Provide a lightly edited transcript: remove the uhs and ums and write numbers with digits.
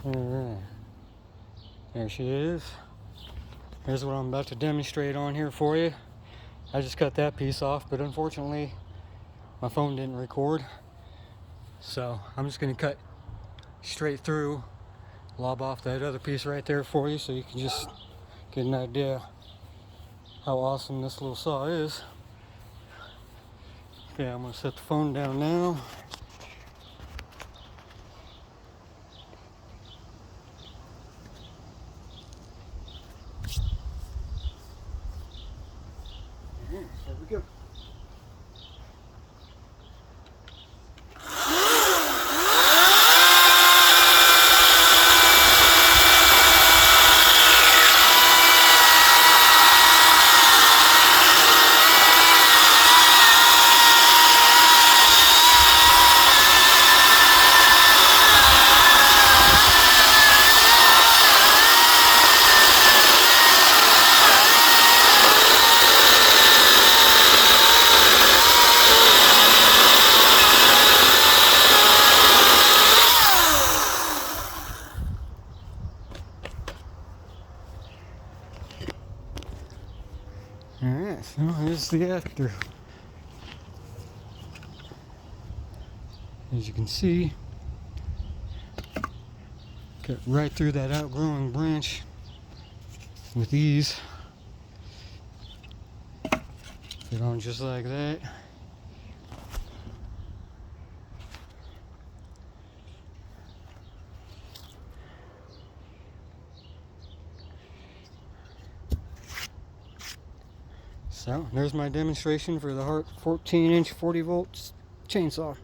Alright, there she is. Here's what I'm about to demonstrate on here for you. I just cut that piece off, but unfortunately my phone didn't record, so I'm just going to cut straight through, lob off that other piece right there for you so you can just get an idea how awesome this little saw is. Okay, I'm going to set the phone down now. There we go. Alright, so here's the after. As you can see, cut right through that outgrowing branch with ease. Get on just like that. So there's my demonstration for the Hart 14-inch 40 volts chainsaw.